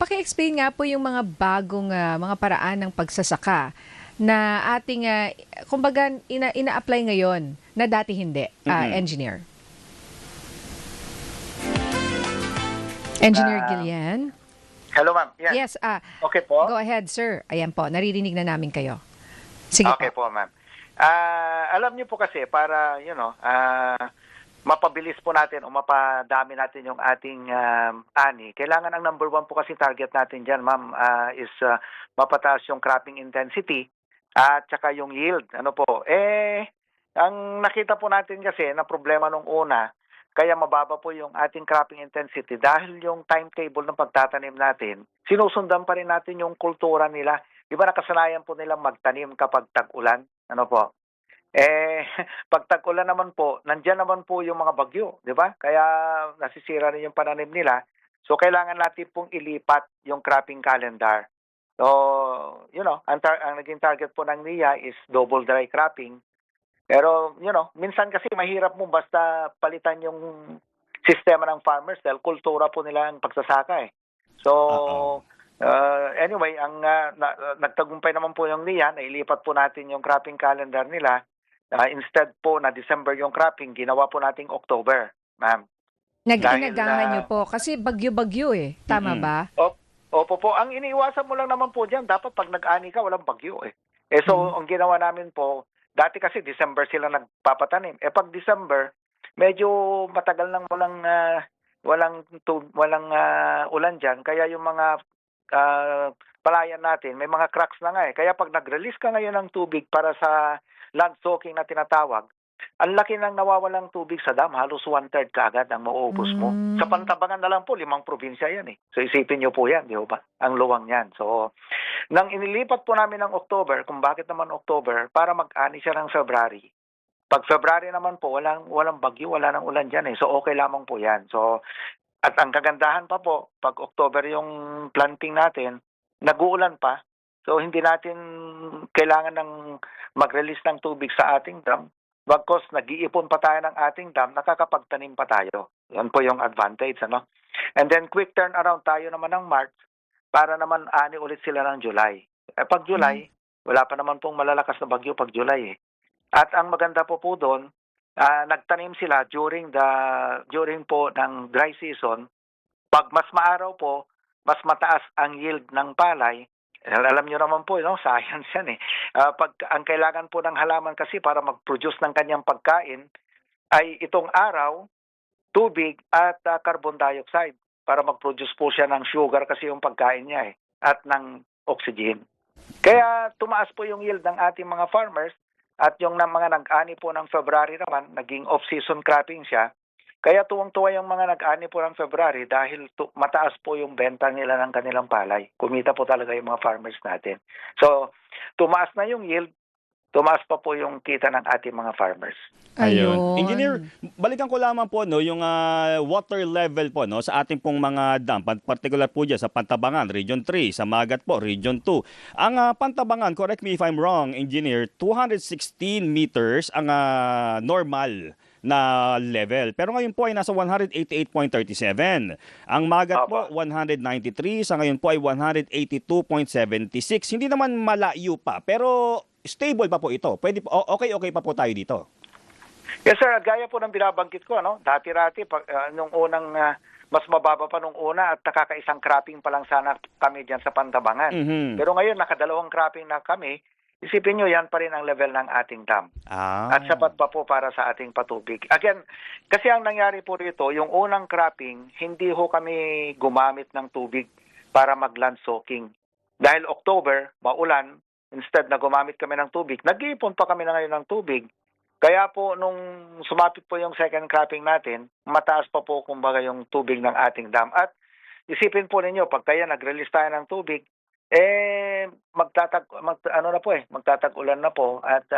Paki-explain nga po yung mga bagong mga paraan ng pagsasaka na ating kumbaga ina-apply ngayon na dati hindi, Mm. engineer. Engineer Ah, Gillian? hello ma'am. Yes. Yes, Okay po. go ahead, sir. Ayan po, naririnig na namin kayo. Sige Okay po. po, ma'am. Alam niyo po kasi para, mapabilis po natin o mapadami natin yung ating ani, kailangan ang number one po kasi target natin dyan, ma'am, is mapataas yung cropping intensity at saka yung yield. Ano po? Ang nakita po natin kasi na problema nung una, kaya mababa po yung ating cropping intensity dahil yung timetable ng pagtatanim natin, sinusundan pa rin natin yung kultura nila. Di ba nakasanayan po nilang magtanim kapag tag-ulan? Ano po? Pag tag-ulan naman po, nandiyan naman po yung mga bagyo, di ba? Kaya nasisira rin yung pananim nila. So, kailangan natin pong ilipat yung cropping calendar. So, ang naging target po ng NIA is double dry cropping. Pero, minsan kasi mahirap mo basta palitan yung sistema ng farmers dahil kultura po nila ang pagsasaka eh. So, Oo. anyway, nagtagumpay naman po yung NIA, nailipat po natin yung cropping calendar nila. Instead po na December yung cropping, ginawa po nating October, ma'am. Dahil, Nag-inagahan nyo po kasi bagyo-bagyo eh. Tama Mm-mm. ba? opo po, ang iniiwasan mo lang naman po dyan, dapat pag nag-ani ka, walang bagyo eh. So, ang ginawa namin po, dati kasi December sila nagpapatanim. Pag December, medyo matagal nang walang ulan diyan, kaya yung mga palayan natin, may mga cracks na nga eh. Kaya pag nag-release ka ngayon ng tubig para sa land soaking na tinatawag, ang laki ng nawawalang tubig sa dam, halos 1/3 kaagad ang mauubos mo. Sa Pantabangan na lang po, 5 probinsya yan eh. So isipin nyo po yan, di ba? Ang luwang yan. So, nang inilipat po namin ng October, kung bakit naman October, para mag-ani siya ng February. Pag February naman po, walang bagyo, wala nang ulan dyan eh. So okay lamang po yan. So, at ang kagandahan pa po, pag October yung planting natin, nag-uulan pa. So hindi natin kailangan ng mag-release ng tubig sa ating dam. Bagkos nag-iipon pa tayo ng ating dam, nakakapagtanim pa tayo. Yan po yung advantage, ano? And then quick turnaround tayo naman ng March para naman ani ulit sila ng July. Pag July, wala pa naman pong malalakas na bagyo pag July eh. At ang maganda po doon, nagtanim sila during po ng dry season. Pag mas maaraw po, mas mataas ang yield ng palay. Alam niyo naman po, science yan eh. Pag ang kailangan po ng halaman kasi para mag-produce ng kanyang pagkain ay itong araw, tubig at carbon dioxide para mag-produce po siya ng sugar kasi yung pagkain niya eh, at ng oxygen. Kaya tumaas po yung yield ng ating mga farmers at yung mga nag-ani po ng February naman, naging off-season cropping siya. Kaya tuwang-tuwa yung mga nag-ani po ng February dahil mataas po yung benta nila ng kanilang palay. Kumita po talaga yung mga farmers natin. So, tumaas na yung yield, tumaas pa po yung kita ng ating mga farmers. Ayun. Ayun. Engineer, balikan ko lamang po yung water level po sa ating pong mga dam, particular po dyan sa Pantabangan, Region 3, sa Magat po, Region 2. Ang Pantabangan, correct me if I'm wrong, Engineer, 216 meters ang normal na level. Pero ngayon po ay nasa 188.37. Ang Magat po, 193. Sa ngayon po ay 182.76. Hindi naman malayo pa, pero stable pa po ito. Pwede, okay pa po tayo dito. Yes sir, gaya po ng binabanggit ko, dati-rati, nung unang mas mababa pa nung una at nakakaisang cropping pa lang sana kami diyan sa Pantabangan. Mhm. Pero ngayon, nakadalawang cropping na kami, isipin nyo yan pa rin ang level ng ating dam. At sapat pa po para sa ating patubig. Again, kasi ang nangyari po rito, yung unang cropping, hindi ho kami gumamit ng tubig para mag-land soaking. Dahil October, maulan, instead na gumamit kami ng tubig, nag-iipon pa kami na ngayon ng tubig. Kaya po, nung sumapit po yung second cropping natin, mataas pa po kumbaga yung tubig ng ating dam. At isipin po ninyo, pag kaya nag-release tayo ng tubig, magtatag-ulan na po at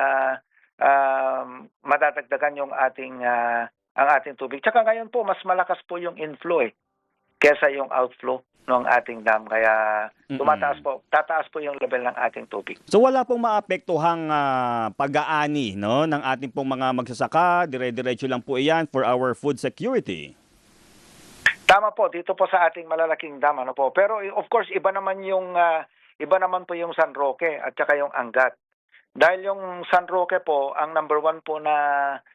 madadagdagan yung ang ating tubig. Tsaka ngayon po, mas malakas po yung inflow kesa yung outflow ng ating dam. Kaya tataas po yung level ng ating tubig. So wala pong maapektuhang pag-aani ng ating pong mga magsasaka, dire-diretso lang po iyan for our food security. Tama po, dito po sa ating malalaking dam, ano po. Pero of course, iba naman po yung San Roque at saka yung Angat. Dahil yung San Roque po, ang number one po na,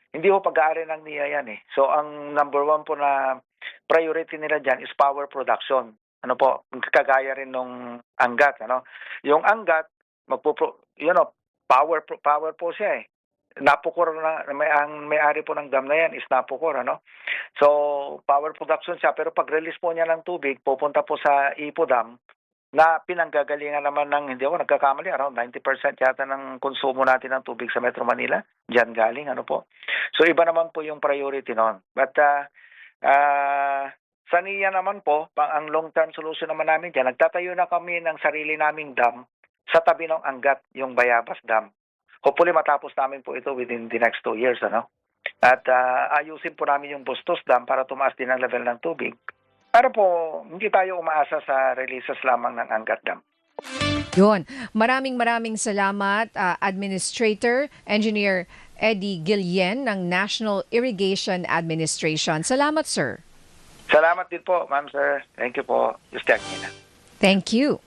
hindi po pag-aari ng NIA yan eh. So ang number one po na priority nila dyan is power production. Ano po, kagaya rin nung Angat, ano. Yung Angat, power po siya eh. Napukor na, ang may-ari po ng dam na yan is Napukor, ano. So, power production siya, pero pag-release po niya ng tubig, pupunta po sa Ipo Dam, na pinanggagalingan naman ng, hindi ako nagkakamali, around 90% yata ng konsumo natin ng tubig sa Metro Manila, diyan galing, ano po. So, iba naman po yung priority noon. But, sa NIA naman po, ang long-term solution naman namin dyan, nagtatayo na kami ng sarili naming dam sa tabi ng Angat, yung Bayabas Dam. Hopefully matapos namin po ito within the next 2 years, ano? At ayusin po namin yung Bustos Dam para tumaas din ang level ng tubig. Para po hindi tayo umaasa sa releases lamang ng Angat Dam. Yun. Maraming salamat, Administrator, Engineer Eddie Guillen ng National Irrigation Administration. Salamat, sir. Salamat din po, ma'am, sir. Thank you po. Just checking. Thank you.